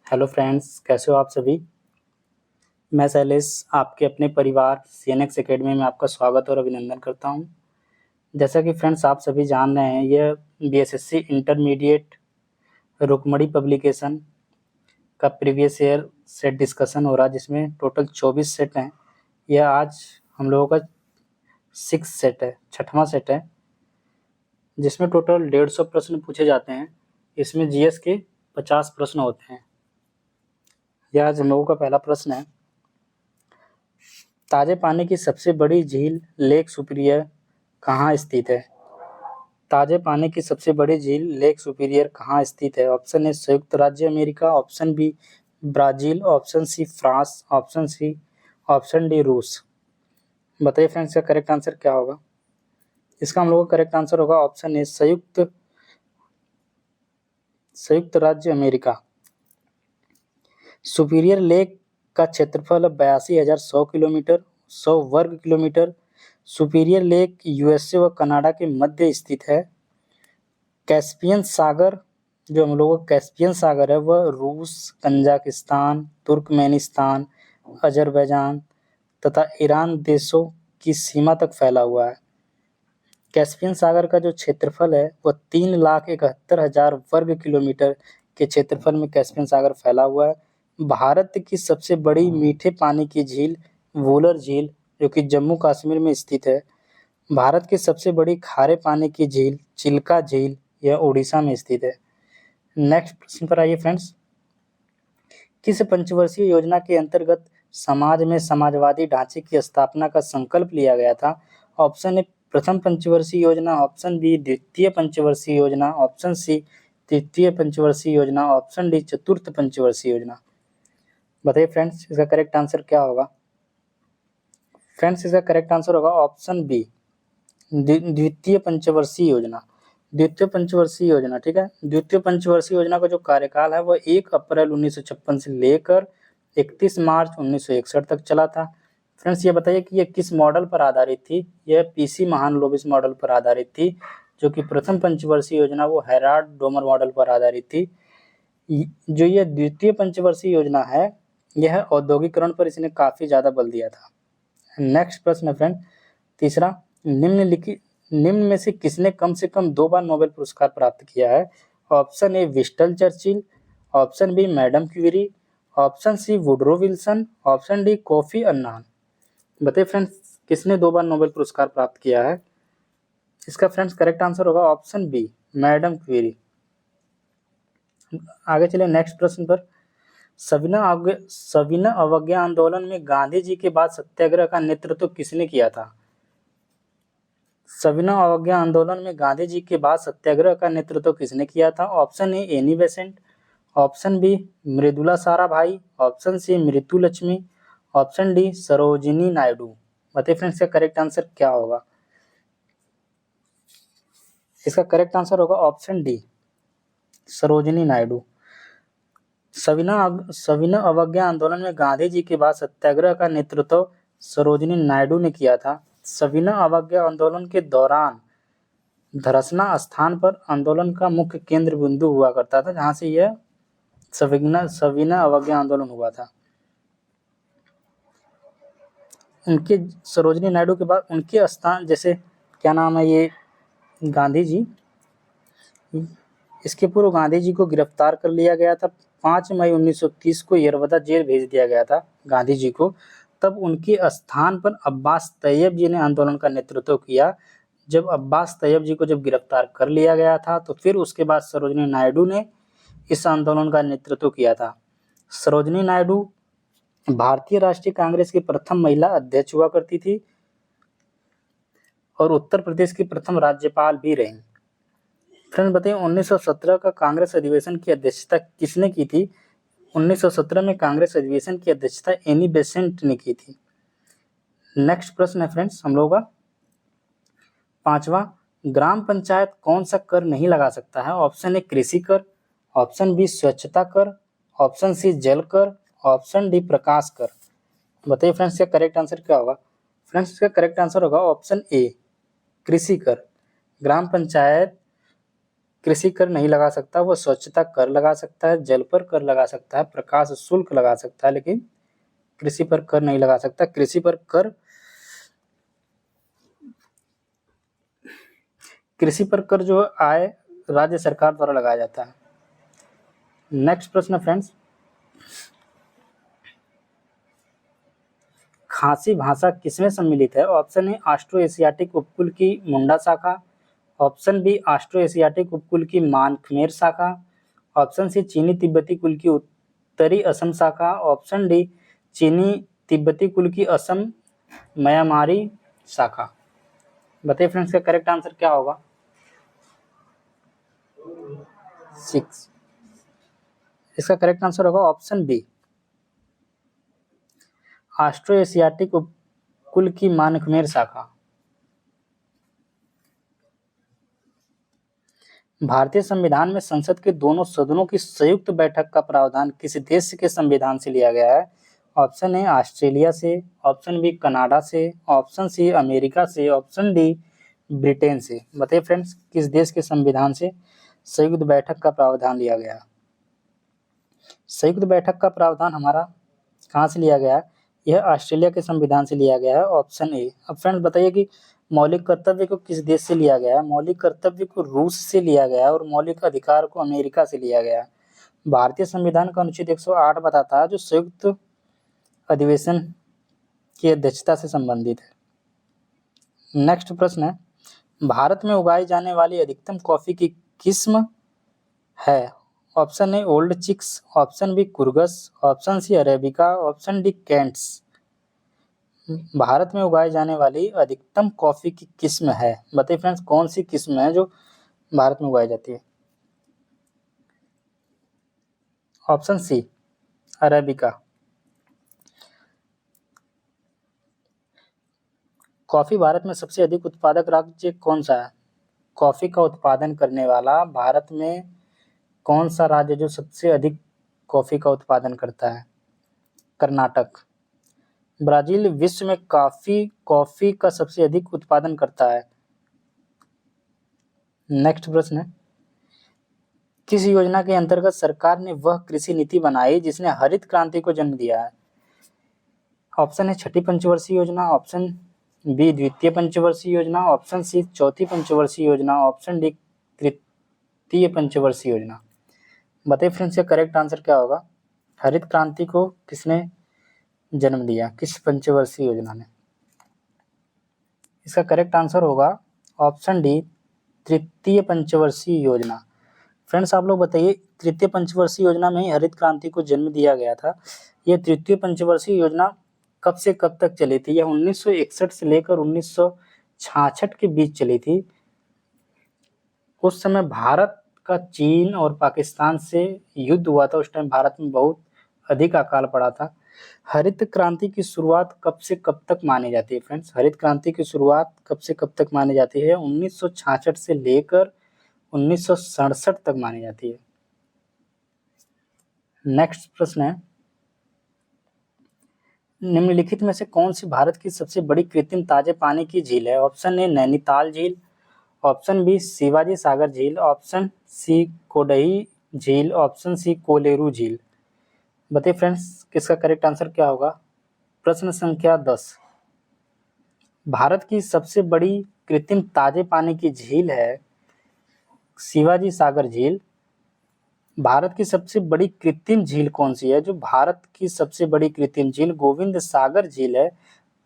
Hello friends, कैसे हो आप सभी। मैं शैलेश आपके अपने परिवार सीएनएक्स एकेडमी में आपका स्वागत और अभिनंदन करता हूं। जैसा कि फ्रेंड्स आप सभी जान रहे हैं, यह बीएसएससी इंटरमीडिएट रुक्मणी पब्लिकेशन का प्रीवियस ईयर सेट डिस्कशन हो रहा है, जिसमें टोटल 24 सेट हैं। यह आज हम लोगों का 6 सेट है, 6वां सेट है, जिसमें टोटल 150 प्रश्न पूछे जाते हैं। इसमें जीएस के 50 प्रश्न होते हैं। यह आज हम लोगों का पहला प्रश्न है। ताजे पानी की सबसे बड़ी झील लेक सुपीरियर कहाँ स्थित है? ताजे पानी की सबसे बड़ी झील लेक सुपीरियर कहाँ स्थित है? ऑप्शन ए संयुक्त राज्य अमेरिका, option B Brazil, option C France, option D रूस। बताइए फ्रेंड्स, इसका करेक्ट आंसर क्या होगा? इसका हम लोग का करेक्ट आंसर होगा ऑप्शन ए संयुक्त राज्य अमेरिका। सुपीरियर लेक का क्षेत्रफल 82,100 किलोमीटर 100 वर्ग किलोमीटर। सुपीरियर लेक यूएसए व कनाडा के मध्य स्थित है। कैस्पियन सागर, जो हम लोगों का कैस्पियन सागर है, वह रूस, कजाकिस्तान, तुर्कमेनिस्तान, अजरबैजान तथा ईरान देशों की सीमा तक फैला हुआ है। कैस्पियन सागर का जो क्षेत्रफल है वह 3,71,000 वर्ग किलोमीटर के क्षेत्रफल में कैस्पियन सागर फैला हुआ है। भारत की सबसे बड़ी मीठे पानी की झील वुलर झील, जो कि जम्मू कश्मीर में स्थित है। भारत की सबसे बड़ी खारे पानी की झील चिल्का झील, यह उड़ीसा में स्थित है। नेक्स्ट प्रश्न पर आइए फ्रेंड्स। किस पंचवर्षीय योजना के अंतर्गत समाज में समाजवादी ढांचे की स्थापना का संकल्प लिया गया था? ऑप्शन ए प्रथम पंचवर्षीय योजना, ऑप्शन बी द्वितीय पंचवर्षीय योजना, ऑप्शन सी तृतीय पंचवर्षीय योजना, ऑप्शन डी चतुर्थ पंचवर्षीय योजना। बताइए फ्रेंड्स, इसका करेक्ट आंसर क्या होगा? फ्रेंड्स, इसका करेक्ट आंसर होगा ऑप्शन बी द्वितीय पंचवर्षीय योजना। द्वितीय पंचवर्षीय योजना, ठीक है। द्वितीय पंचवर्षीय योजना का जो कार्यकाल है वह 1 अप्रैल 1956 से लेकर 31 मार्च 1961 तक चला था। फ्रेंड्स, ये बताइए कि यह किस मॉडल पर आधारित थी? यह पीसी महालनोबिस मॉडल पर आधारित थी, जो कि प्रथम पंचवर्षीय योजना वो हेराल्ड डोमर मॉडल पर आधारित थी। जो ये द्वितीय पंचवर्षीय योजना है, यह औद्योगिकरण पर इसने काफी ज्यादा बल दिया था। नेक्स्ट प्रश्न है फ्रेंड, तीसरा। निम्न में से किसने कम से कम 2 बार नोबेल पुरस्कार प्राप्त किया है? Option A Winston Churchill, option B madam Curie, option C Woodrow Wilson, option D Kofi Annan. बताइए फ्रेंड्स, किसने 2 बार नोबेल पुरस्कार प्राप्त किया है? इसका फ्रेंड्स करेक्ट आंसर होगा ऑप्शन बी मैडम क्यूरी। आगे चले नेक्स्ट प्रश्न पर। सविनय अवज्ञा आंदोलन में गांधी जी के बाद सत्याग्रह का नेतृत्व किसने किया था? सविनय अवज्ञा आंदोलन में गांधी जी के बाद सत्याग्रह का नेतृत्व किसने किया था? Option A Annie Besant, option B Mridula Sarabhai, option C Mrityu Lakshmi, option D Sarojini Naidu. बताइए फ्रेंड्स, इसका करेक्ट आंसर क्या होगा? इसका करेक्ट आंसर होगा ऑप्शन डी सरोजिनी नायडू। सविनय अवज्ञा आंदोलन में गांधी जी के बाद सत्याग्रह का नेतृत्व सरोजिनी नायडू ने किया था। सविनय अवज्ञा आंदोलन के दौरान धरसना स्थान पर आंदोलन का मुख्य केंद्र बिंदु हुआ करता था, जहां से यह सविनय अवज्ञा आंदोलन हुआ था। उनके सरोजिनी नायडू के बाद उनके स्थान, जैसे क्या नाम है ये गांधी जी, इसके पूर्व गांधी जी को गिरफ्तार कर लिया गया था। 5 मई 1930 को यरवदा जेल भेज दिया गया था गांधी जी को। तब उनके स्थान पर अब्बास तैयब जी ने आंदोलन का नेतृत्व किया। जब अब्बास तैयब जी को गिरफ्तार कर लिया गया था, तो फिर उसके बाद सरोजिनी नायडू ने इस आंदोलन का नेतृत्व किया था। सरोजिनी नायडू भारतीय राष्ट्रीय कांग्रेस की प्रथम महिला अध्यक्ष हुआ करती थी और उत्तर प्रदेश की प्रथम राज्यपाल भी रहीं। फ्रेंड बताइए, 1917 का कांग्रेस अधिवेशन की अध्यक्षता किसने की थी? 1917 में कांग्रेस अधिवेशन की अध्यक्षता एनी बेसेंट ने की थी। नेक्स्ट प्रश्न है फ्रेंड्स हम लोगों का 5वां। ग्राम पंचायत कौन सा कर नहीं लगा सकता है? ऑप्शन ए कृषि कर, ऑप्शन बी स्वच्छता कर, ऑप्शन सी जल कर, ऑप्शन डी प्रकाश कर। बताइए फ्रेंड्स, इसका करेक्ट आंसर क्या होगा? फ्रेंड्स, इसका करेक्ट आंसर होगा ऑप्शन ए कृषि कर। ग्राम पंचायत कृषि कर नहीं लगा सकता, वो स्वच्छता कर लगा सकता है, जल पर कर लगा सकता है, प्रकाश शुल्क लगा सकता है, लेकिन कृषि पर कर नहीं लगा सकता। कृषि पर कर जो आय राज्य सरकार द्वारा लगाया जाता है। नेक्स्ट प्रश्न फ्रेंड्स, खासी भाषा किसमें सम्मिलित है? ऑप्शन ए ऑस्ट्रो एशियाटिक उपकुल की मुंडा शाखा, ऑप्शन बी ऑस्ट्रो एशियाटिक उपकुल की मान खमेर शाखा, ऑप्शन सी चीनी तिब्बती कुल की उत्तरी असम शाखा, ऑप्शन डी चीनी तिब्बती कुल की असम म्यांमारी शाखा। बताइए फ्रेंड्स, का करेक्ट आंसर क्या होगा? 6। इसका करेक्ट आंसर होगा ऑप्शन बी, ऑस्ट्रो एशियाटिक उपकुल की मान खमेर शाखा। भारतीय संविधान में संसद के दोनों सदनों की संयुक्त बैठक का प्रावधान किस देश के संविधान से लिया गया है? ऑप्शन ए ऑस्ट्रेलिया से, ऑप्शन बी कनाडा से, ऑप्शन सी अमेरिका से, ऑप्शन डी ब्रिटेन से। बताइए फ्रेंड्स, किस देश के संविधान से संयुक्त बैठक का प्रावधान लिया गया? संयुक्त बैठक का प्रावधान हमारा कहाँ से लिया गया? यह ऑस्ट्रेलिया के संविधान से लिया गया है, ऑप्शन ए। अब फ्रेंड्स बताइए कि मौलिक कर्तव्य को किस देश से लिया गया है? मौलिक कर्तव्य को रूस से लिया गया है और मौलिक अधिकार को अमेरिका से लिया गया है। भारतीय संविधान का अनुच्छेद 108 बताता है जो संयुक्त अधिवेशन की अध्यक्षता से संबंधित है। नेक्स्ट प्रश्न है, भारत में उगाई जाने वाली अधिकतम कॉफी की किस्म है? Option A old chicks, option B Coorgs, option C arabica, option D Kents. Bharat में उगाई जाने वाली अधिकतम कॉफी की किस्म है। बताइए फ्रेंड्स, कौन सी किस्म है जो भारत में उगाई जाती है? Option C arabica. Coffee Bharat में सबसे अधिक उत्पादक राज्य कौन सा है? कॉफी का उत्पादन करने वाला भारत में कौन सा राज्य जो सबसे अधिक कॉफी का उत्पादन करता है? कर्नाटक। ब्राजील विश्व में कॉफी का सबसे अधिक उत्पादन करता है। नेक्स्ट प्रश्न है, किस योजना के अंतर्गत सरकार ने वह कृषि नीति बनाई जिसने हरित क्रांति को जन्म दिया है? ऑप्शन है छठी पंचवर्षीय योजना, ऑप्शन बी द्वितीय पंचवर्षीय योजना, ऑप्शन सी चौथी पंचवर्षीय योजना, ऑप्शन डी तृतीय पंचवर्षीय योजना। बताइए फ्रेंड्स, करेक्ट आंसर क्या होगा? हरित क्रांति को किसने जन्म दिया, किस पंचवर्षीय योजना ने? इसका करेक्ट आंसर होगा ऑप्शन डी तृतीय पंचवर्षीय योजना। फ्रेंड्स आप लोग बताइए, तृतीय पंचवर्षीय योजना में ही हरित क्रांति को जन्म दिया गया था। यह तृतीय पंचवर्षीय योजना कब से कब तक चली थी? यह 1961 से लेकर 1966 के बीच चली थी। उस समय भारत का चीन और पाकिस्तान से युद्ध हुआ था। उस टाइम भारत में बहुत अधिक अकाल पड़ा था। हरित क्रांति की शुरुआत कब से कब तक मानी जाती है फ्रेंड्स? हरित क्रांति की शुरुआत कब से कब तक मानी जाती है? 1966 से लेकर 1967 तक मानी जाती है। नेक्स्ट प्रश्न है, निम्नलिखित में से कौन सी भारत की सबसे बड़ी कृत्रिम ताजे पानी की झील है? ऑप्शन ए नैनीताल झील, ऑप्शन बी शिवाजी सागर झील, ऑप्शन सी कोडही झील, ऑप्शन सी कोलेरू झील। बताइए फ्रेंड्स, किसका करेक्ट आंसर क्या होगा? प्रश्न संख्या 10, भारत की सबसे बड़ी कृत्रिम ताजे पानी की झील है शिवाजी सागर झील। भारत की सबसे बड़ी कृत्रिम झील कौन सी है? जो भारत की सबसे बड़ी कृत्रिम झील गोविंद सागर झील है।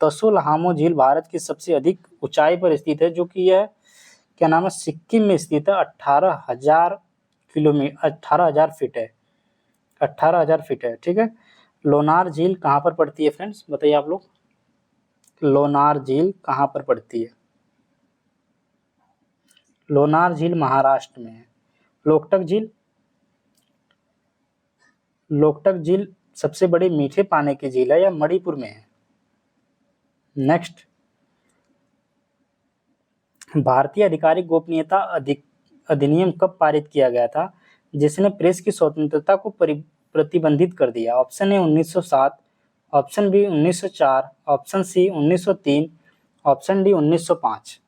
तसोलहामो झील भारत की सबसे अधिक ऊंचाई पर स्थित है, जो कि यह क्या नाम है, सिक्किम में स्थित है। 18,000 फीट है। 18,000 फीट है, ठीक है। लोनार झील कहाँ पर पड़ती है फ्रेंड्स? बताइए आप लोग, लोनार झील कहाँ पर पड़ती है? लोनार झील महाराष्ट्र में है। लोकटक झील सबसे बड़ी मीठे पानी की झील है, या मणिपुर में है। नेक्स्ट, भारतीय आधिकारिक गोपनीयता अधिनियम कब पारित किया गया था जिसने प्रेस की स्वतंत्रता को प्रतिबंधित कर दिया? Option A 1907, option B 1904, option C 1903, option D 1905।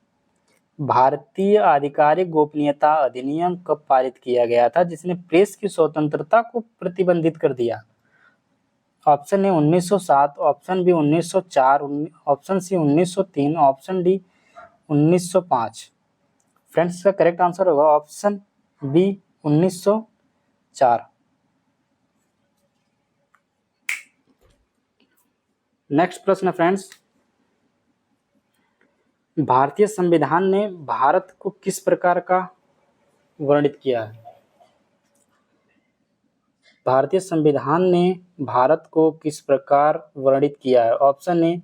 भारतीय आधिकारिक गोपनीयता अधिनियम कब पारित किया गया था जिसने प्रेस की स्वतंत्रता को प्रतिबंधित कर दिया? Option A 1907, option B 1904, option C 1903, option D 1905। Friends, इसका करेक्ट आंसर होगा ऑप्शन बी 1904। नेक्स्ट प्रश्न फ्रेंड्स, भारतीय संविधान ने भारत को किस प्रकार का वर्णित किया है? भारतीय संविधान ने भारत को किस प्रकार वर्णित किया है? ऑप्शन ए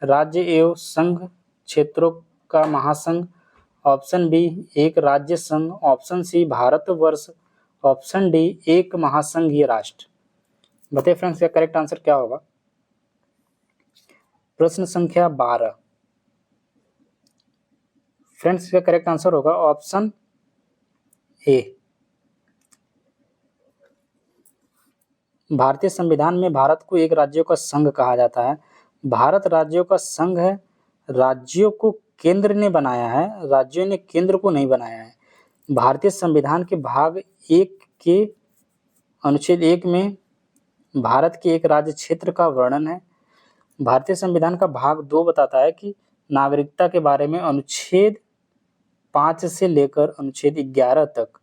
राज्य एवं संघ क्षेत्रों का महासंघ, ऑप्शन बी एक राज्य संघ, option C Bharatvarsh, option D एक महासंघीय राष्ट्र। बताइए फ्रेंड्स, इसका करेक्ट आंसर क्या होगा? प्रश्न संख्या 12। फ्रेंड्स, इसका करेक्ट आंसर होगा ऑप्शन ए। भारतीय संविधान में भारत को एक राज्यों का संघ कहा जाता है। भारत राज्यों का संघ है। राज्यों को केंद्र ने बनाया है, राज्यों ने केंद्र को नहीं बनाया है। भारतीय संविधान के भाग 1 के अनुच्छेद 1 में भारत के एक राज्य क्षेत्र का वर्णन है। भारतीय संविधान का भाग 2 बताता है कि नागरिकता के बारे में अनुच्छेद 5 से लेकर अनुच्छेद 11 तक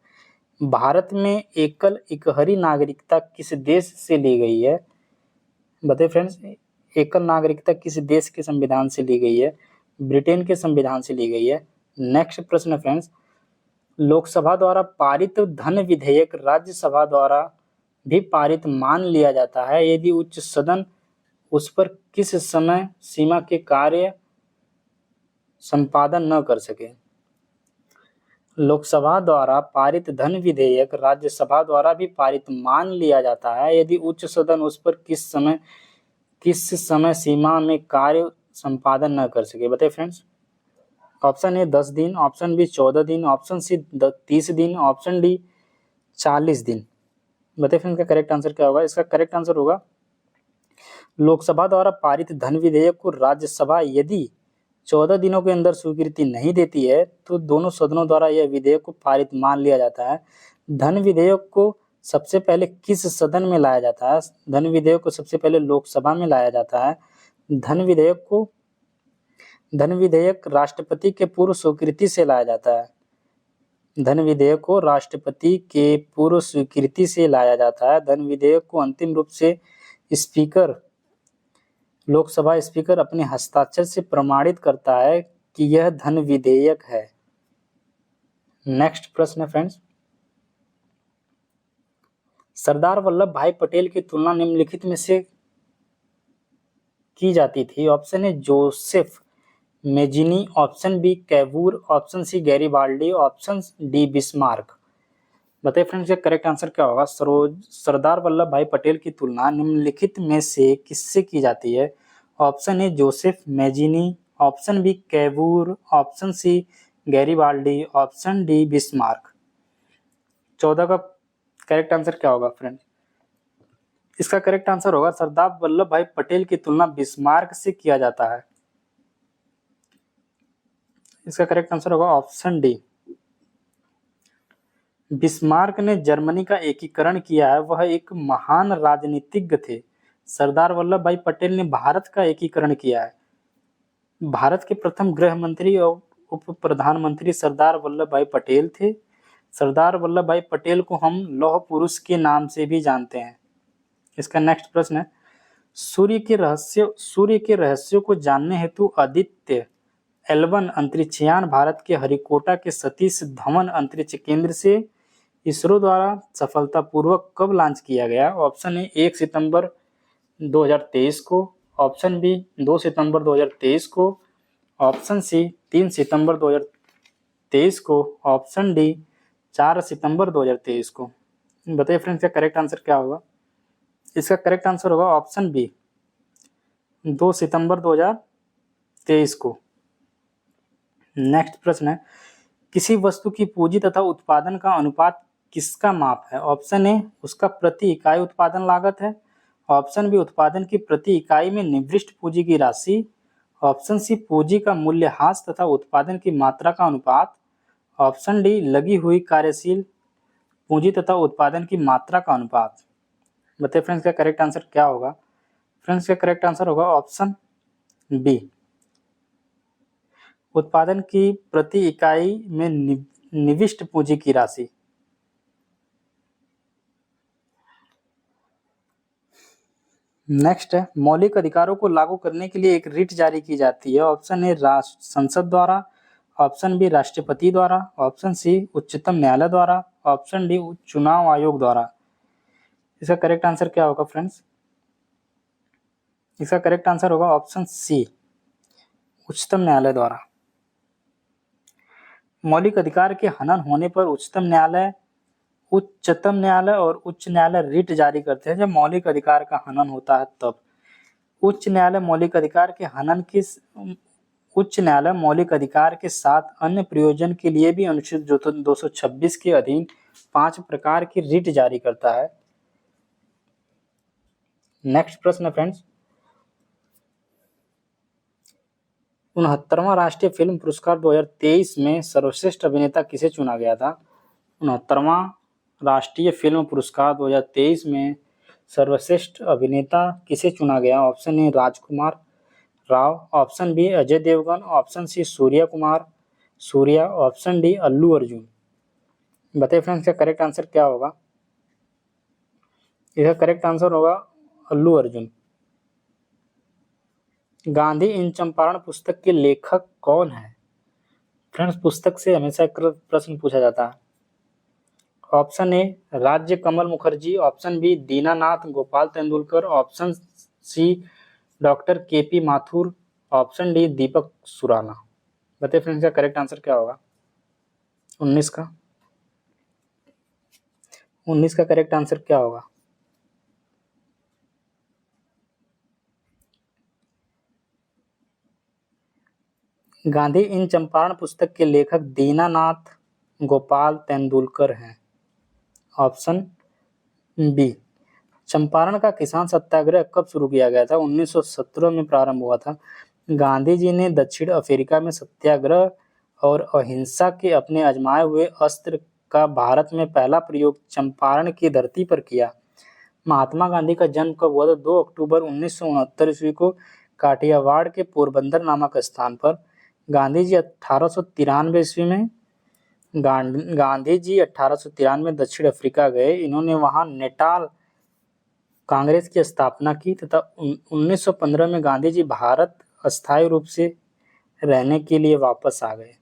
भारत में एकल इकहरी नागरिकता किस देश से ली गई है? बताइए फ्रेंड्स, एकल नागरिकता किस देश के संविधान से ली गई है? ब्रिटेन के संविधान से ली गई है। नेक्स्ट प्रश्न फ्रेंड्स, लोकसभा द्वारा पारित धन विधेयक राज्यसभा द्वारा भी पारित मान लिया जाता है यदि उच्च सदन उस पर किस समय सीमा के कार्य संपादन न कर सके? लोकसभा द्वारा पारित धन विधेयक राज्यसभा द्वारा भी पारित मान लिया जाता है यदि उच्च सदन उस पर किस समय सीमा में कार्य संपादन न कर सके। बताइए फ्रेंड्स, ऑप्शन ए 10 दिन, ऑप्शन बी 14 दिन, ऑप्शन सी 30 दिन, ऑप्शन डी 40 दिन। बताइए फ्रेंड्स, का करेक्ट आंसर क्या होगा? इसका करेक्ट आंसर होगा लोकसभा द्वारा पारित धन विधेयक को राज्यसभा यदि 14 दिनों के अंदर स्वीकृति नहीं देती है तो दोनों सदनों द्वारा यह विधेयक को पारित मान लिया जाता है। धन विधेयक को सबसे पहले किस सदन में लाया जाता है? धन विधेयक को सबसे पहले लोकसभा में लाया जाता है। धन विधेयक राष्ट्रपति के पूर्व स्वीकृति से लाया जाता है। धन विधेयक को राष्ट्रपति के पूर्व स्वीकृति से लाया जाता है। धन विधेयक को अंतिम रूप से लोकसभा स्पीकर अपने हस्ताक्षर से प्रमाणित करता है कि यह धन विधेयक है। नेक्स्ट प्रश्न फ्रेंड्स, सरदार वल्लभ भाई पटेल की तुलना निम्नलिखित में से की जाती थी? Option A Joseph Mazzini, option B Cavour, option C Garibaldi, option D Bismarck. बताइए फ्रेंड्स, करेक्ट आंसर क्या होगा? सरदार वल्लभ भाई पटेल की तुलना निम्नलिखित में से किससे की जाती है? Option A Joseph Mazzini, option B Cavour, option C Garibaldi, option D Bismarck. 14 का करेक्ट आंसर क्या होगा फ्रेंड? इसका करेक्ट आंसर होगा सरदार वल्लभ भाई पटेल की तुलना बिस्मार्क से किया जाता है। इसका करेक्ट आंसर होगा ऑप्शन डी। बिस्मार्क ने जर्मनी का एकीकरण किया है, वह एक महान राजनीतिज्ञ थे। सरदार वल्लभ भाई पटेल ने भारत का एकीकरण किया है। भारत के प्रथम गृह मंत्री और उप प्रधानमंत्री सरदार वल्लभ भाई पटेल थे। सरदार वल्लभ भाई पटेल को हम लौह पुरुष के नाम से भी जानते हैं। इसका नेक्स्ट प्रश्न है, सूर्य के रहस्यों को जानने हेतु आदित्य L1 अंतरिक्षयान भारत के हरिकोटा के सतीश धवन अंतरिक्ष केंद्र से इसरो द्वारा सफलतापूर्वक कब लॉन्च किया गया? ऑप्शन ए 1 सितंबर 2023 को, ऑप्शन बी 2 सितंबर 2023 को, ऑप्शन सी 3 सितंबर 2023 को, ऑप्शन डी 4 सितंबर 2023 को। बताइए फ्रेंड्स, का करेक्ट आंसर क्या होगा? इसका करेक्ट आंसर होगा ऑप्शन बी 2 सितंबर 2023 को। नेक्स्ट प्रश्न है, किसी वस्तु की पूंजी तथा उत्पादन का अनुपात किसका माप है? ऑप्शन ए उसका प्रति इकाई उत्पादन लागत है, ऑप्शन बी उत्पादन की प्रति इकाई में निविष्ट पूंजी की राशि, ऑप्शन सी पूंजी का मूल्यह्रास तथा उत्पादन की मात्रा का अनुपात। ऑप्शन डी लगी हुई कार्यशील पूंजी तथा उत्पादन की मात्रा का अनुपात। बताइए फ्रेंड्स का करेक्ट आंसर क्या होगा। फ्रेंड्स का करेक्ट आंसर होगा ऑप्शन बी, उत्पादन की प्रति इकाई में निविष्ट पूंजी की राशि। नेक्स्ट है, मौलिक अधिकारों को लागू करने के लिए एक रिट जारी की जाती है। ऑप्शन ए राष्ट्र संसद द्वारा, ऑप्शन बी राष्ट्रपति द्वारा, ऑप्शन सी उच्चतम न्यायालय द्वारा, ऑप्शन डी चुनाव आयोग द्वारा। इसका करेक्ट आंसर क्या होगा फ्रेंड्स। इसका करेक्ट आंसर होगा ऑप्शन सी, उच्चतम न्यायालय द्वारा। मौलिक अधिकार के हनन होने पर उच्चतम न्यायालय और उच्च न्यायालय रिट जारी करते हैं। जब मौलिक अधिकार का हनन होता है तब उच्च न्यायालय मौलिक अधिकार के साथ अन्य प्रयोजन के लिए भी अनुच्छेद 226 के अधीन 5 प्रकार की रिट जारी करता है। नेक्स्ट प्रश्न है फ्रेंड्स, 69वां राष्ट्रीय फिल्म पुरस्कार 2023 में सर्वश्रेष्ठ अभिनेता किसे चुना गया था। 69वां राष्ट्रीय फिल्म पुरस्कार 2023 में सर्वश्रेष्ठ अभिनेता किसे चुना गया। Option A Rajkummar Rao, option B Ajay Devgn, option C Suriya, option D Allu Arjun. बताइए फ्रेंड्स का करेक्ट आंसर क्या होगा। इसका करेक्ट आंसर होगा अल्लू अर्जुन। गांधी इन चंपारण पुस्तक के लेखक कौन है। फ्रेंड्स पुस्तक से हमेशा प्रश्न पूछा जाता है। ऑप्शन ए राज्य Kamal Mukherjee, option B Dinanath Gopal Tendulkar, option C doctor K P Mathur, option D Deepak Surana. बताइए फ्रेंड्स का करेक्ट आंसर क्या होगा। 19 का करेक्ट आंसर क्या होगा। गांधी इन चंपारण पुस्तक के लेखक दीनानाथ गोपाल तेंदुलकर हैं। ऑप्शन बी, चंपारण का किसान सत्याग्रह कब शुरू किया गया था। 1917 में प्रारंभ हुआ था। गांधी जी ने दक्षिण अफ्रीका में सत्याग्रह और अहिंसा के अपने आजमाए हुए अस्त्र का भारत में पहला प्रयोग चंपारण की धरती पर किया। महात्मा गांधी का जन्म कब हुआ था। 2 अक्टूबर 1969 ईस्वी को काठियावाड़ के पोरबंदर नामक स्थान पर। गांधी जी 1893 ईस्वी में दक्षिण अफ्रीका गए। इन्होंने वहां नेटाल कांग्रेस की स्थापना की तथा 1915 में गांधी जी भारत अस्थायी रूप से रहने के लिए वापस आ गए।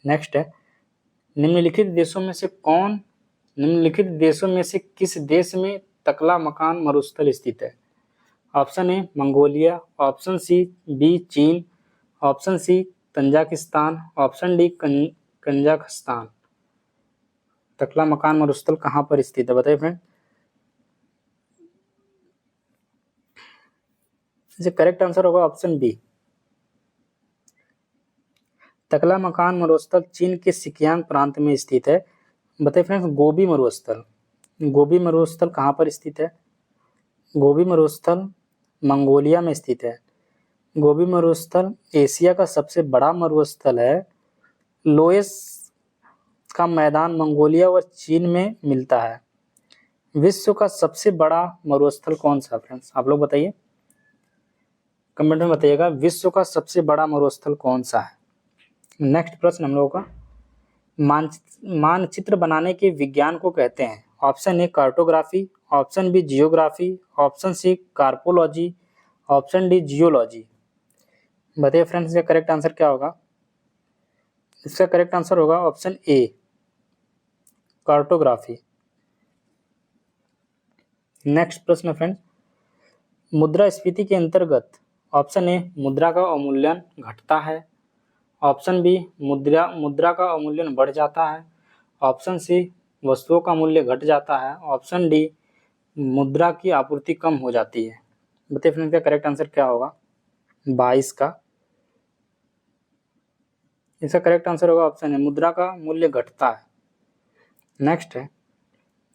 नेक्स्ट है, निम्नलिखित देशों में से किस देश में तकला मकान मरुस्थल स्थित है। Option A Mongolia, option C B चीन, option C Tajikistan, option D Kazakhstan. Taklamakan मरुस्थल कहाँ पर स्थित है। बताइए फ्रेंड। इसका करेक्ट आंसर होगा ऑप्शन बी, तकला मकान मरुस्थल चीन के सिकियांग प्रांत में स्थित है। बताइए फ्रेंड्स, गोबी मरुस्थल कहाँ पर स्थित है। गोबी मरुस्थल मंगोलिया में स्थित है। गोबी मरुस्थल एशिया का सबसे बड़ा मरुस्थल है। लोएस का मैदान मंगोलिया व चीन में मिलता है। विश्व का सबसे बड़ा मरुस्थल कौन सा फ्रेंड्स, आप लोग बताइए, कमेंट में बताइएगा विश्व का सबसे बड़ा मरुस्थल कौन सा है। नेक्स्ट प्रश्न हम लोगों का, मानचित्र बनाने के विज्ञान को कहते हैं। Option A cartography, option B geography, option C carpology, option D geology. बताइए फ्रेंड्स इसका करेक्ट आंसर क्या होगा। इसका करेक्ट आंसर होगा ऑप्शन ए, कार्टोग्राफी। नेक्स्ट प्रश्न फ्रेंड्स, मुद्रास्फीति के अंतर्गत ऑप्शन ए मुद्रा का अवमूल्यन घटता है, ऑप्शन बी मुद्रा का अवमूल्यन बढ़ जाता है, ऑप्शन सी वस्तुओं का मूल्य घट जाता है, ऑप्शन डी मुद्रा की आपूर्ति कम हो जाती है। बताइए फ्रेंड्स इसका करेक्ट आंसर क्या होगा। 22 का इसका करेक्ट आंसर होगा ऑप्शन है मुद्रा का मूल्य घटता है। नेक्स्ट है,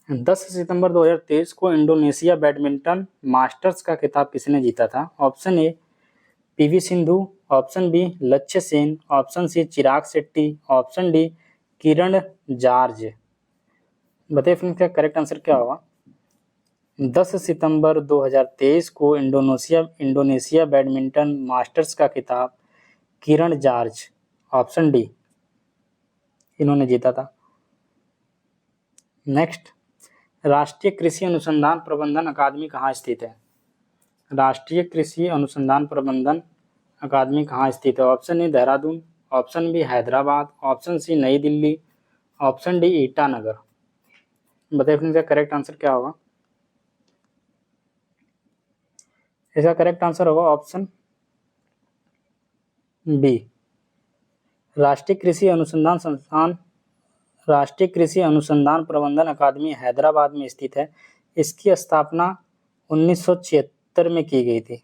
10 सितंबर 2023 को इंडोनेशिया बैडमिंटन मास्टर्स का खिताब किसने जीता था। Option A PV Sindhu, option B Lakshya Sen, option C Chirag Shetty, option D Kiran George. बताइए फ्रेंड्स क्या करेक्ट आंसर क्या होगा। 10 सितंबर 2023 को इंडोनेशिया बैडमिंटन मास्टर्स का खिताब किरण जॉर्ज, ऑप्शन डी, इन्होंने जीता था। नेक्स्ट, राष्ट्रीय कृषि अनुसंधान प्रबंधन अकादमी कहाँ स्थित है। राष्ट्रीय कृषि अनुसंधान प्रबंधन अकादमी कहाँ स्थित है। Option A Dehradun, option B Hyderabad, option C Nai Delhi, option D Itanagar. बताइए फ्रेंड्स इसका करेक्ट आंसर क्या होगा। इसका करेक्ट आंसर होगा ऑप्शन बी, राष्ट्रीय कृषि अनुसंधान संस्थान, राष्ट्रीय कृषि अनुसंधान प्रबंधन अकादमी हैदराबाद में स्थित है। इसकी स्थापना 1976 में की गई थी।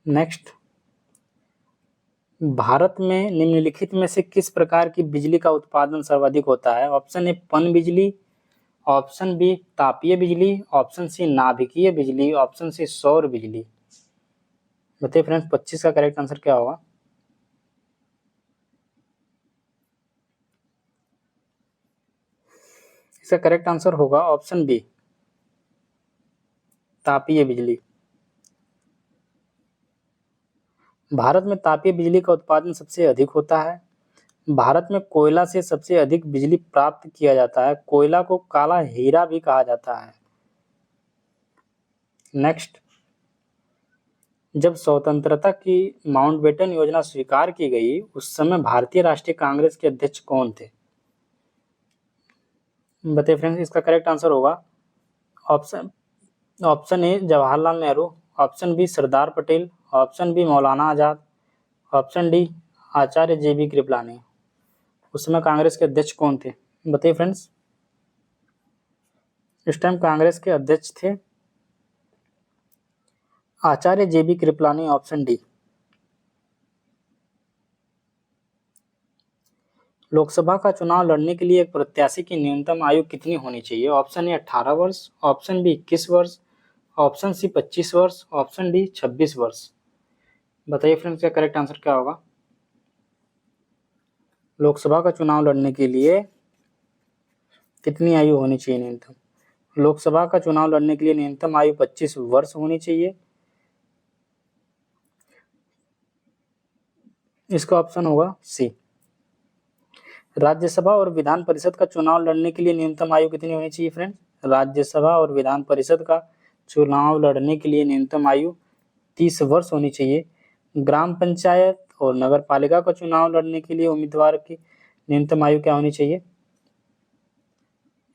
नेक्स्ट, भारत में निम्नलिखित में से किस प्रकार की बिजली का उत्पादन सर्वाधिक होता है। ऑप्शन ए पन बिजली, ऑप्शन बी तापीय बिजली, ऑप्शन सी नाभिकीय बिजली, ऑप्शन सी सौर बिजली। बताइए फ्रेंड्स 25 का करेक्ट आंसर क्या होगा। इसका करेक्ट आंसर होगा ऑप्शन बी, तापीय बिजली। भारत में तापीय बिजली का उत्पादन सबसे अधिक होता है। भारत में कोयला से सबसे अधिक बिजली प्राप्त किया जाता है। कोयला को काला हीरा भी कहा जाता है। नेक्स्ट, जब स्वतंत्रता की माउंटबेटन योजना स्वीकार की गई उस समय भारतीय राष्ट्रीय कांग्रेस के अध्यक्ष कौन थे। बताइए फ्रेंड्स इसका करेक्ट आंसर होगा option A Jawaharlal Nehru, option B Sardar Patel, option B Maulana Azad, option D Acharya JB Kripalani. उस समय कांग्रेस के अध्यक्ष कौन थे। बताइए फ्रेंड्स, इस टाइम कांग्रेस के अध्यक्ष थे आचार्य JB Kripalani, option D. Lok Sabha का चुनाव लड़ने के लिए एक प्रत्याशी की न्यूनतम आयु कितनी होनी चाहिए। ऑप्शन ए 18 वर्ष, ऑप्शन बी 21 वर्ष, ऑप्शन सी 25 वर्ष, ऑप्शन डी 26 वर्ष। बताइए फ्रेंड्स क्या करेक्ट आंसर क्या होगा। लोकसभा का चुनाव लड़ने के लिए कितनी आयु होनी चाहिए न्यूनतम। लोकसभा का चुनाव लड़ने के लिए न्यूनतम आयु 25 वर्ष होनी चाहिए। इसका ऑप्शन होगा सी। राज्यसभा और विधान परिषद का चुनाव लड़ने के लिए न्यूनतम आयु कितनी होनी चाहिए फ्रेंड्स। राज्यसभा और विधान परिषद का चुनाव लड़ने के लिए न्यूनतम आयु 30 वर्ष होनी चाहिए। ग्राम पंचायत और नगर पालिका का चुनाव लड़ने के लिए उम्मीदवार की न्यूनतम आयु क्या होनी चाहिए,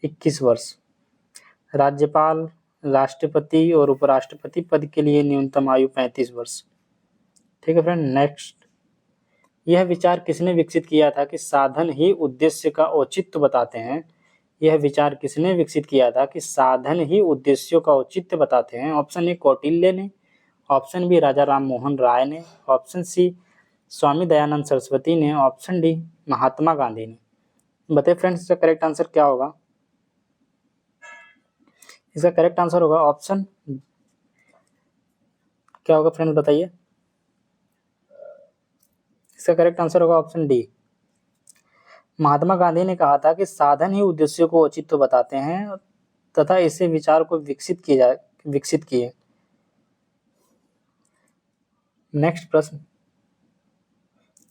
21 वर्ष। राज्यपाल, राष्ट्रपति और उपराष्ट्रपति पद के लिए न्यूनतम आयु 35 वर्ष। ठीक है फ्रेंड। नेक्स्ट, यह विचार किसने विकसित किया था कि साधन ही उद्देश्य का औचित्य बताते हैं। यह विचार किसने विकसित किया था कि साधन ही उद्देश्यों का औचित्य बताते हैं। ऑप्शन ए कौटिल्य ने, ऑप्शन बी राजा राम मोहन राय ने, ऑप्शन सी स्वामी दयानंद सरस्वती ने, ऑप्शन डी महात्मा गांधी ने। बताइए फ्रेंड्स इसका करेक्ट आंसर क्या होगा। इसका करेक्ट आंसर होगा ऑप्शन क्या होगा फ्रेंड्स बताइए। इसका करेक्ट आंसर होगा ऑप्शन डी। महात्मा गांधी ने कहा था कि साधन ही उद्देश्यों को औचित्य बताते हैं तथा इसे विचार को विकसित किए। नेक्स्ट प्रश्न,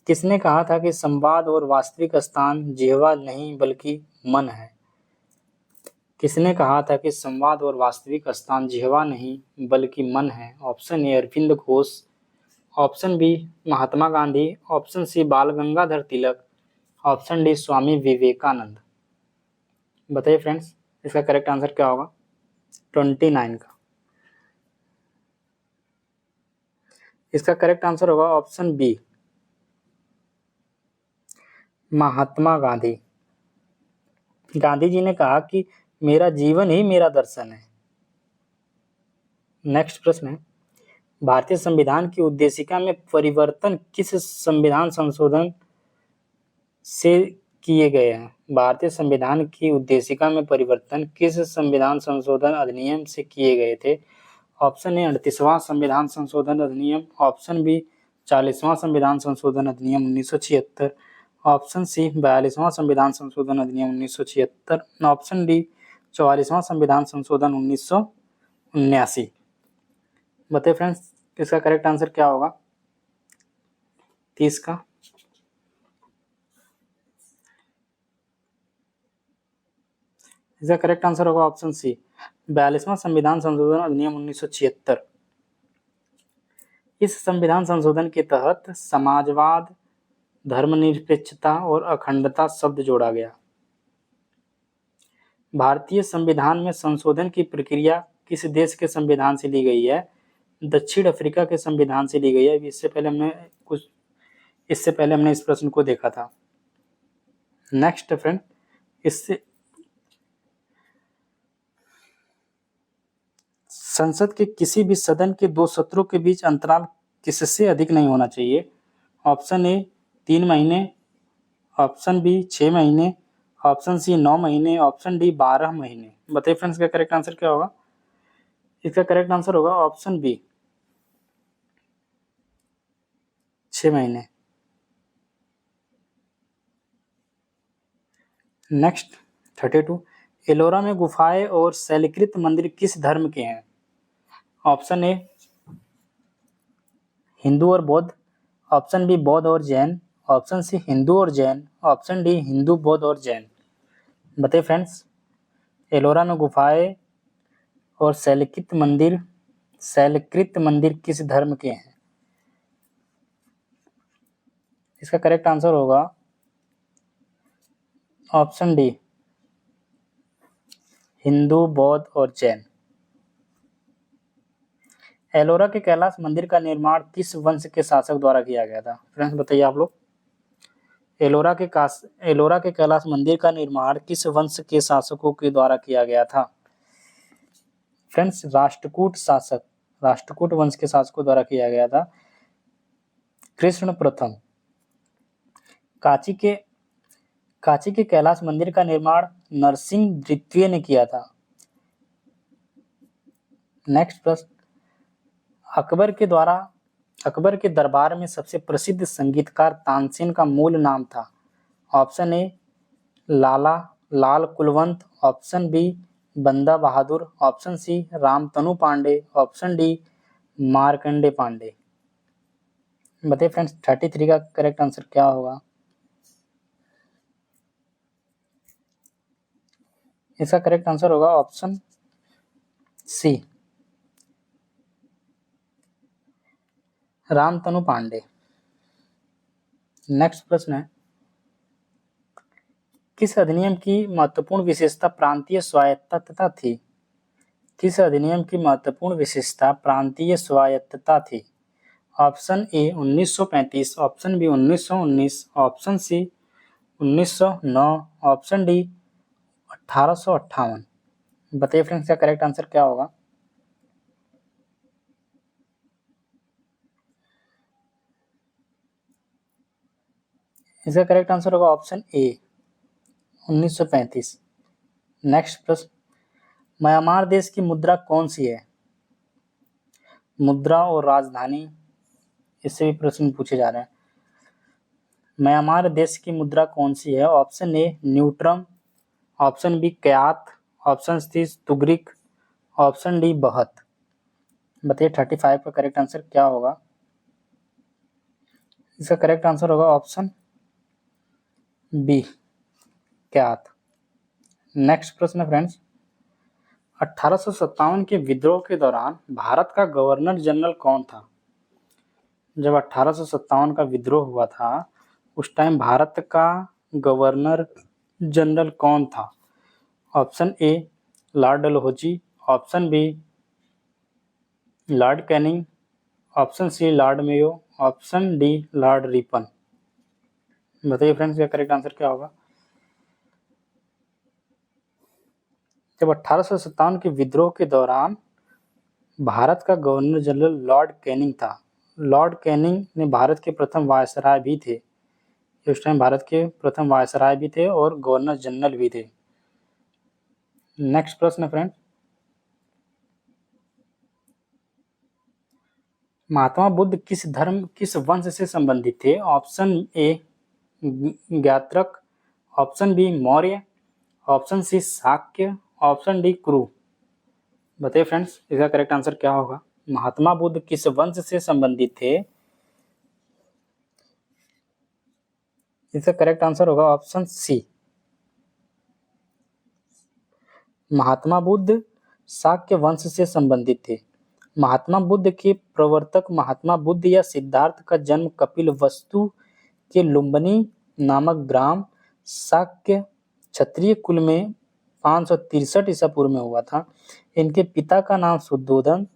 किसने कहा था कि संवाद और वास्तविक स्थान जिह्वा नहीं बल्कि मन है। किसने कहा था कि संवाद और वास्तविक स्थान जिह्वा नहीं बल्कि मन है। Option A Arvind Ghosh, option B Mahatma Gandhi, option C Bal Gangadhar Tilak, option D Swami Vivekananda. बताइए फ्रेंड्स इसका करेक्ट आंसर क्या होगा 29 का। इसका करेक्ट आंसर होगा ऑप्शन बी महात्मा गांधी। गांधी जी ने कहा कि मेरा जीवन ही मेरा दर्शन है। नेक्स्ट प्रश्न है, भारतीय संविधान की उद्देशिका में परिवर्तन किस संविधान संशोधन से किए गए हैं। भारतीय संविधान की उद्देशिका में परिवर्तन किस संविधान संशोधन अधिनियम से किए गए थे। ऑप्शन ए 38वां संविधान संशोधन अधिनियम, ऑप्शन बी 40वां संविधान संशोधन अधिनियम 1976, ऑप्शन सी 42वां संविधान संशोधन अधिनियम 1976, ऑप्शन डी 44वां संविधान संशोधन 1979। बताइए फ्रेंड्स, इसका करेक्ट आंसर क्या होगा 30 का? इसका करेक्ट आंसर होगा ऑप्शन सी 42वां संविधान संशोधन अधिनियम 1976। इस संविधान संशोधन के तहत समाजवाद, धर्मनिरपेक्षता और अखंडता शब्द जोड़ा गया। भारतीय संविधान में संशोधन की प्रक्रिया किस देश के संविधान से ली गई है? दक्षिण अफ्रीका के संविधान से ली गई है। इससे पहले हमने इस प्रश्न को देखा था। नेक्स्ट फ्रेंड, इससे संसद के किसी भी सदन के 2 सत्रों के बीच अंतराल किससे अधिक नहीं होना चाहिए? ऑप्शन ए 3 महीने, ऑप्शन बी 6 महीने, ऑप्शन सी 9 महीने, ऑप्शन डी 12 महीने। बताइए फ्रेंड्स, इसका करेक्ट आंसर क्या होगा? इसका करेक्ट आंसर होगा ऑप्शन बी 6 महीने। नेक्स्ट 32, एलोरा में गुफाएं और शैलकृत मंदिर किस धर्म के हैं? ऑप्शन ए हिंदू और बौद्ध, ऑप्शन बी बौद्ध और जैन, ऑप्शन सी हिंदू और जैन, ऑप्शन डी हिंदू, बौद्ध और जैन। बताइए फ्रेंड्स, एलोरा में गुफाएं और शैलकृत मंदिर किस धर्म के हैं? इसका करेक्ट आंसर होगा ऑप्शन डी हिंदू, बौद्ध और जैन। एलोरा के कैलाश मंदिर का निर्माण किस वंश के शासक द्वारा किया गया था? फ्रेंड्स बताइए आप लोग, एलोरा के कैलाश मंदिर का निर्माण किस वंश के शासकों के द्वारा किया गया था? फ्रेंड्स, राष्ट्रकूट वंश के शासकों द्वारा किया गया था। कृष्ण प्रथम। कांची के कैलाश मंदिर का निर्माण नरसिंह द्वितीय ने किया था। नेक्स्ट प्रश्न, अकबर के दरबार में सबसे प्रसिद्ध संगीतकार तानसेन का मूल नाम था। Option A Lal Kulwant, option B Banda Bahadur, option C Ramtanu Pandey, option D Markande Pandey. बताइए फ्रेंड्स, 33 का करेक्ट आंसर क्या होगा? इसका करेक्ट आंसर होगा option C Ramtanu Pandey. Next प्रश्न है, किस अधिनियम की महत्वपूर्ण विशेषता प्रांतीय स्वायत्तता थी? किस अधिनियम की महत्वपूर्ण विशेषता प्रांतीय स्वायत्तता थी? Option A 1935, option B 1919, option C 1909, option D 1858। बताइए फ्रेंड्स, का करेक्ट आंसर क्या होगा? इसका करेक्ट आंसर होगा ऑप्शन ए 1935। नेक्स्ट प्रश्न, म्यांमार देश की मुद्रा कौन सी है? मुद्रा और राजधानी, इससे भी प्रश्न पूछे जा रहे हैं। म्यांमार देश की मुद्रा कौन सी है? Option A ngultrum, option B kyat, option C tugrik, option D baht. बताइए 35 का करेक्ट आंसर क्या होगा? इसका करेक्ट आंसर होगा ऑप्शन बी क्यात। नेक्स्ट प्रश्न फ्रेंड्स, 1857 के विद्रोह के दौरान भारत का गवर्नर जनरल कौन था? जब 1857 का विद्रोह हुआ था उस टाइम भारत का गवर्नर जनरल कौन था? Option A lord Dalhousie, option B lord Canning, option C lord Mayo, option D lord Ripon. बताइए फ्रेंड्स, इसका करेक्ट आंसर क्या होगा? जब 1857 के विद्रोह के दौरान भारत का गवर्नर जनरल लॉर्ड कैनिंग था। लॉर्ड कैनिंग ने भारत के प्रथम वायसराय भी थे। उस टाइम भारत के प्रथम वायसराय भी थे और गवर्नर जनरल भी थे। नेक्स्ट प्रश्न फ्रेंड, महात्मा बुद्ध किस वंश से संबंधित थे? Option A Jnatrika, option B Maurya, option C Shakya, option D Kuru. बताइए फ्रेंड्स, इसका करेक्ट आंसर क्या होगा? महात्मा बुद्ध किस वंश से संबंधित थे? इसका करेक्ट आंसर होगा ऑप्शन सी, महात्मा बुद्ध शाक्य वंश से संबंधित थे। महात्मा बुद्ध के प्रवर्तक महात्मा बुद्ध या सिद्धार्थ का जन्म कपिलवस्तु के लुम्बिनी नामक ग्राम शाक्य क्षत्रिय कुल में 563 ईसा पूर्व में हुआ था। इनके पिता का नाम शुद्धोधन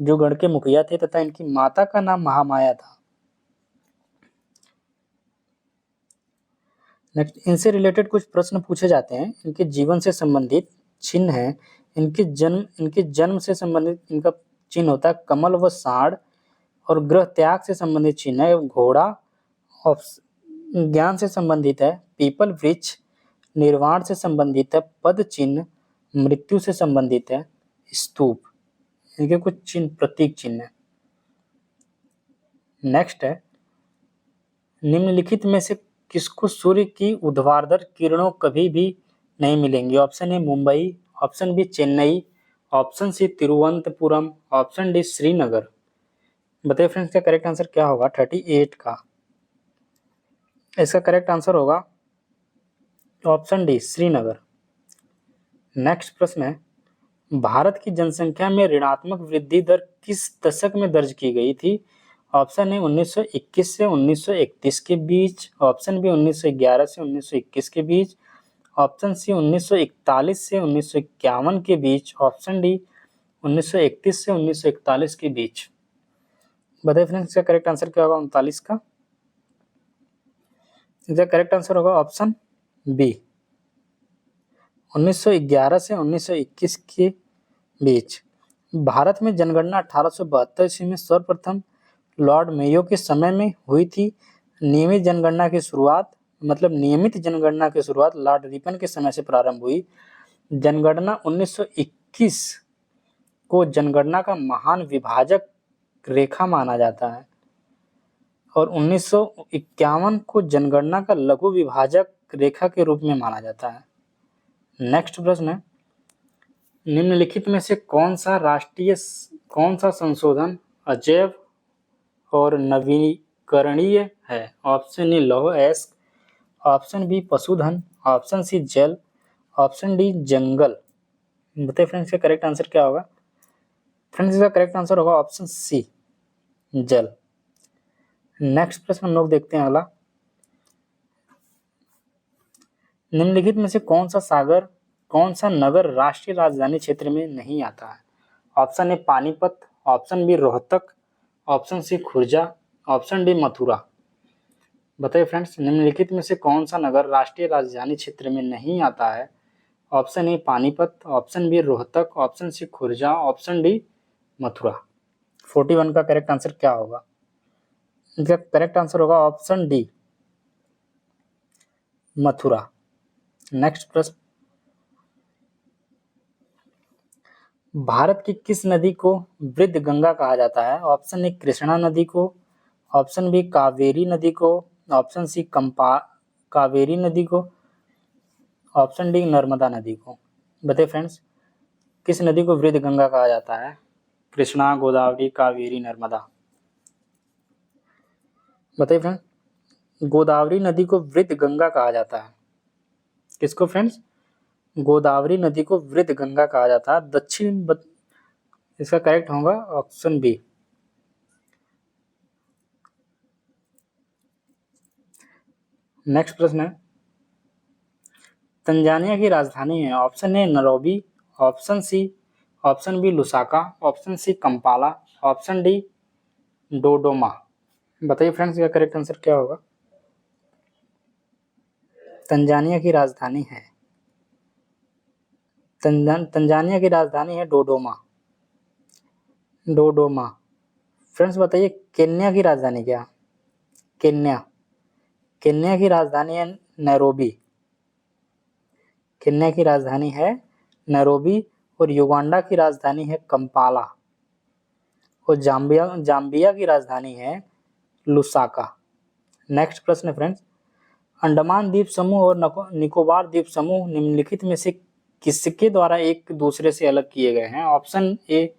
जो गढ़ के मुखिया थे तथा इनकी माता का नाम महामाया था। नेक्स्ट, इनसे रिलेटेड कुछ प्रश्न पूछे जाते हैं। इनके जीवन से संबंधित चिन्ह है। इनके जन्म से संबंधित इनका चिन्ह होता है कमल व साढ़, और गृह त्याग से संबंधित चिन्ह है घोड़ा। ज्ञान से संबंधित है पीपल वृक्ष, निर्वाण से संबंधित है पद चिन्ह, मृत्यु से संबंधित है स्तूप। इनके कुछ चिन्ह प्रतीक चिन्ह है। नेक्स्ट है, निम्नलिखित में से किसको सूर्य की ऊर्ध्वाधर किरणों कभी भी नहीं मिलेंगी? Option A Mumbai, option B Chennai, option C Thiruvananthapuram, option D Srinagar. बताइए फ्रेंड्स, का करेक्ट आंसर क्या होगा 38 का? इसका करेक्ट आंसर होगा ऑप्शन डी श्रीनगर। नेक्स्ट प्रश्न है, भारत की जनसंख्या में ऋणात्मक वृद्धि दर किस दशक में दर्ज की गई थी? ऑप्शन ए 1921 से 1931 के बीच, ऑप्शन बी 1911 से 1921 के बीच, ऑप्शन सी 1941 से 1951 के बीच, ऑप्शन डी 1931 से 1941 के बीच। बताइए फ्रेंड्स, इसका करेक्ट आंसर क्या होगा 39 का? इसका करेक्ट आंसर होगा ऑप्शन बी 1911 से 1921 के बीच। भारत में जनगणना 1872 ईस्वी में सर्वप्रथम लॉर्ड मेयो के समय में हुई थी। नियमित जनगणना की शुरुआत लॉर्ड रिपन के समय से प्रारंभ हुई। जनगणना 1921 को जनगणना का महान विभाजक रेखा माना जाता है और 1951 को जनगणना का लघु विभाजक रेखा के रूप में माना जाता है। नेक्स्ट प्रश्न है, निम्नलिखित में से कौन सा संशोधन अजैव और नवीकरणीय है? ऑप्शन ए लौह अयस्क, ऑप्शन बी पशुधन, ऑप्शन सी जल, ऑप्शन डी जंगल। बताइए फ्रेंड्स, का करेक्ट आंसर क्या होगा? फ्रेंड्स, इसका करेक्ट आंसर होगा ऑप्शन सी जल। नेक्स्ट प्रश्न हम लोग देखते हैं अगला, निम्नलिखित में से कौन सा नगर राष्ट्रीय राजधानी क्षेत्र में नहीं आता है? Option A Panipat, option B Rohtak, option C Khurja, option D Mathura. बताइए फ्रेंड्स, निम्नलिखित में से कौन सा नगर राष्ट्रीय राजधानी क्षेत्र में नहीं आता है? Option A Panipat, option B Rohtak, option C Khurja, option D Mathura. 41 का करेक्ट आंसर क्या होगा? इसका करेक्ट आंसर होगा ऑप्शन डी मथुरा। नेक्स्ट प्रश्न, भारत की किस नदी को वृद्ध गंगा कहा जाता है? ऑप्शन ए कृष्णा नदी को, ऑप्शन बी कावेरी नदी को, ऑप्शन सी कावेरी नदी को, ऑप्शन डी नर्मदा नदी को। बताइए फ्रेंड्स, किस नदी को वृद्ध गंगा कहा जाता है? कृष्णा, गोदावरी, कावेरी, नर्मदा। बताइए फ्रेंड्स, गोदावरी नदी को वृद्ध गंगा कहा जाता है। किसको फ्रेंड्स? गोदावरी नदी को वृद्ध गंगा कहा जाता है। इसका करेक्ट होगा ऑप्शन बी। नेक्स्ट प्रश्न है, तंजानिया की राजधानी है। Option A Nairobi, option B Lusaka, option C Kampala, option D Dodoma. बताइए फ्रेंड्स, इसका करेक्ट आंसर क्या होगा? तंजानिया की राजधानी है डोडोमा। फ्रेंड्स बताइए, केन्या की राजधानी क्या? केन्या की राजधानी है नैरोबी। केन्या की राजधानी है नैरोबी और युगांडा की राजधानी है कंपाला। और जाम्बिया की राजधानी है लुसाका। नेक्स्ट प्रश्न फ्रेंड्स, अंडमान द्वीप समूह और निकोबार द्वीप समूह निम्नलिखित में से किसके द्वारा एक दूसरे से अलग किए गए हैं? Option A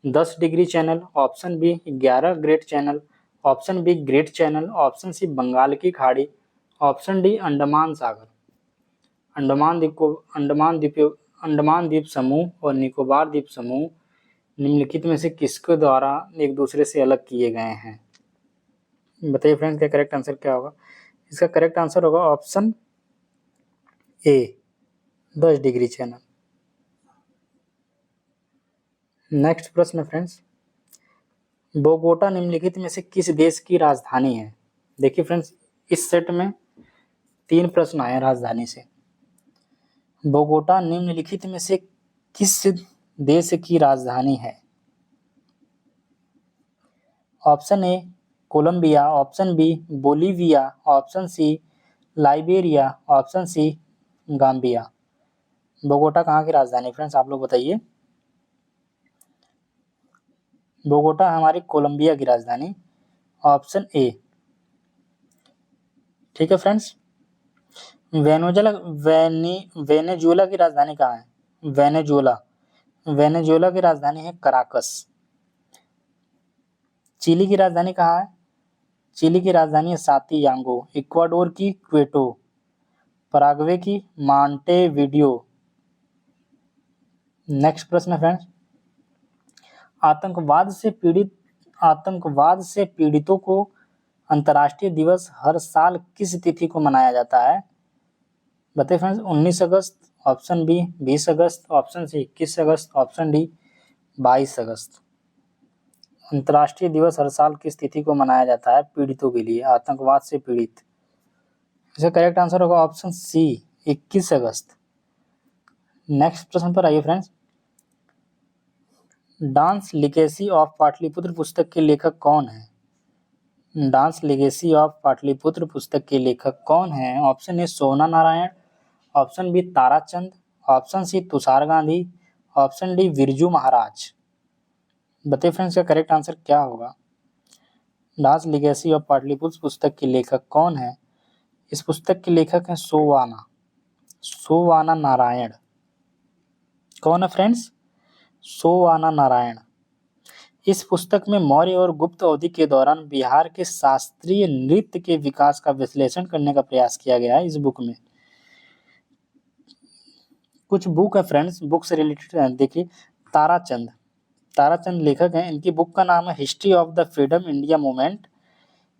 10 degree channel, option B 11 great channel, option B great channel, option C Bengal की खाड़ी, ऑप्शन डी अंडमान सागर। अंडमान द्वीप समूह और निकोबार द्वीप समूह निम्नलिखित में से किसके द्वारा एक दूसरे से अलग किए गए हैं? बताइए फ्रेंड्स, क्या करेक्ट आंसर क्या होगा? इसका करेक्ट आंसर होगा option A 10 degree channel. Next प्रश्न फ्रेंड्स, बोगोटा निम्नलिखित में से किस देश की राजधानी है? देखिए फ्रेंड्स, इस सेट में 3 प्रश्न आए राजधानी से। बोगोटा निम्नलिखित में से किस देश की राजधानी है? Option A Colombia, option B Bolivia, option C Liberia, option C Gambia. Bogota कहाँ की राजधानी फ्रेंड्स, आप लोग बताइए। बोगोटा हमारी कोलंबिया की राजधानी, ऑप्शन ए। ठीक है फ्रेंड्स, वेनेजुएला की राजधानी कहाँ है? वेनेजुएला की राजधानी है कराकस। चिली की राजधानी कहाँ है? चिली की राजधानी है सातियांगो। इक्वाडोर की क्वेटो, पराग्वे की मांटेविडियो। नेक्स्ट प्रश्न फ्रेंड्स, आतंकवाद से पीड़ितों को अंतर्राष्ट्रीय दिवस हर साल किस तिथि को मनाया जाता है? बताइए फ्रेंड्स, 19 अगस्त, ऑप्शन बी 20 अगस्त, ऑप्शन सी 21 अगस्त, ऑप्शन डी 22 अगस्त। अंतर्राष्ट्रीय दिवस हर साल किस तिथि को मनाया जाता है पीड़ितों के लिए, आतंकवाद से पीड़ित? इसका करेक्ट आंसर होगा ऑप्शन सी 21 अगस्त। नेक्स्ट प्रश्न पर आइए friends, dance legacy of Pataliputra पुस्तक के लेखक कौन है? डांस लिगेसी ऑफ पाटलिपुत्र पुस्तक के लेखक कौन है? Option A Sona Narayan, option B Tarachand, option C Tushar Gandhi, option D Birju Maharaj. बताइए फ्रेंड्स, का करेक्ट आंसर क्या होगा? डांस लिगेसी ऑफ पाटलिपुत्र पुस्तक के लेखक कौन है? इस पुस्तक के लेखक हैं सोवाना नारायण। कौन है फ्रेंड्स? सोवाना नारायण। इस पुस्तक में मौर्य और गुप्त अवधि के दौरान बिहार के शास्त्रीय नृत्य के विकास का विश्लेषण करने का प्रयास किया गया है। इस बुक में कुछ बुक है फ्रेंड्स, बुक से रिलेटेड देखिए। ताराचंद लेखक हैं। इनकी बुक का नाम है history of the freedom India movement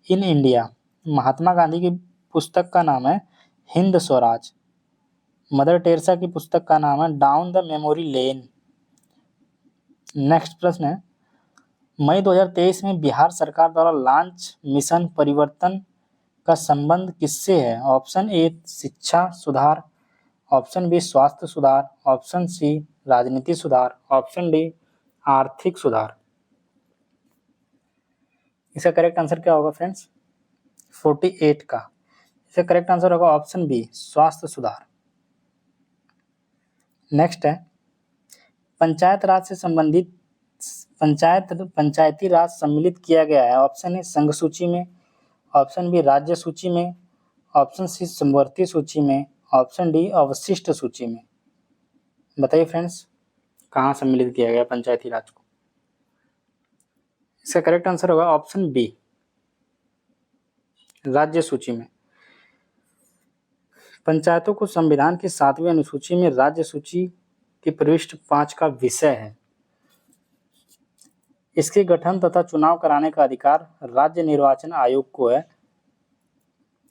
in India. Mahatma Gandhi की पुस्तक का नाम है हिंद स्वराज। मदर टेरेसा की पुस्तक का नाम है down the memory lane. Next प्रश्न है, मई 2023 में बिहार सरकार द्वारा लॉन्च मिशन परिवर्तन का संबंध किससे है? ऑप्शन ए शिक्षा सुधार, ऑप्शन बी स्वास्थ्य सुधार, ऑप्शन सी राजनीति सुधार, ऑप्शन डी आर्थिक सुधार। इसका करेक्ट आंसर क्या होगा फ्रेंड्स? 48 का। इसका करेक्ट आंसर होगा ऑप्शन बी स्वास्थ्य सुधार। नेक्स्ट है, पंचायती राज सम्मिलित किया गया है। ऑप्शन ए संघ सूची में, ऑप्शन बी राज्य सूची में, ऑप्शन सी समवर्ती सूची में, ऑप्शन डी अवशिष्ट सूची में। बताइए फ्रेंड्स, कहाँ सम्मिलित किया गया पंचायती राज को? इसका करेक्ट आंसर होगा ऑप्शन बी राज्य सूची में। पंचायतों को संविधान की 7वीं अनुसूची में राज्य सूची के पृष्ठ 5 का विषय है। इसके गठन तथा चुनाव कराने का अधिकार राज्य निर्वाचन आयोग को है।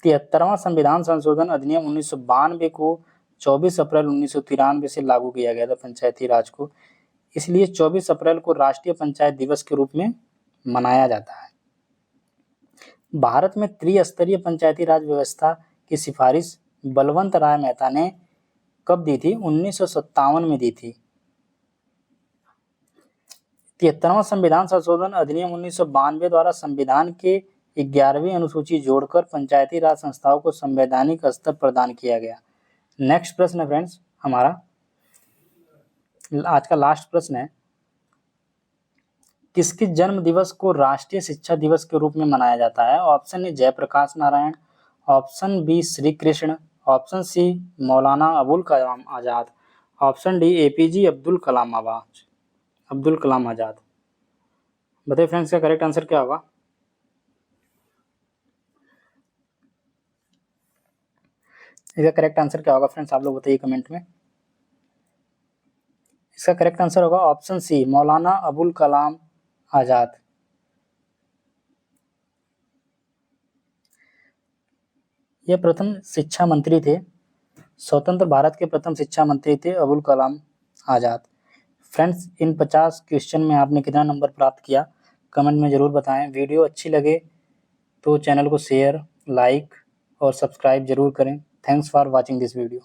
73वां संविधान संशोधन अधिनियम 1992 को 24 अप्रैल 1993 से लागू किया गया था पंचायती राज को। इसलिए 24 अप्रैल को राष्ट्रीय पंचायत दिवस के रूप में मनाया जाता है। भारत में त्रिस्तरीय पंचायती राज व्यवस्था की सिफारिश बलवंत राय मेहता ने कब दी थी? 1957 में दी थी। 73वां संविधान संशोधन अधिनियम 1992 द्वारा संविधान के 11वीं अनुसूची जोड़कर पंचायती राज संस्थाओं को संवैधानिक स्तर प्रदान किया गया। नेक्स्ट प्रश्न है फ्रेंड्स, हमारा आज का लास्ट प्रश्न है, किसके जन्म दिवस को राष्ट्रीय शिक्षा दिवस के रूप में मनाया जाता है? Option A Jayaprakash Narayan, option B Shri Krishna, option C Maulana Abul Kalam Azad, option D APJ Abdul Kalam Azad. बताइए फ्रेंड्स, का करेक्ट आंसर क्या होगा? इसका करेक्ट आंसर क्या होगा फ्रेंड्स, आप लोग बताइए कमेंट में। इसका करेक्ट आंसर होगा ऑप्शन सी मौलाना अबुल कलाम आजाद। ये प्रथम शिक्षा मंत्री थे, स्वतंत्र भारत के प्रथम शिक्षा मंत्री थे अबुल कलाम आजाद। फ्रेंड्स, इन 50 क्वेश्चन में आपने कितना नंबर प्राप्त किया कमेंट में ज़रूर बताएं। वीडियो अच्छी लगे तो चैनल को शेयर, लाइक और सब्सक्राइब जरूर करें। Thanks for watching this video.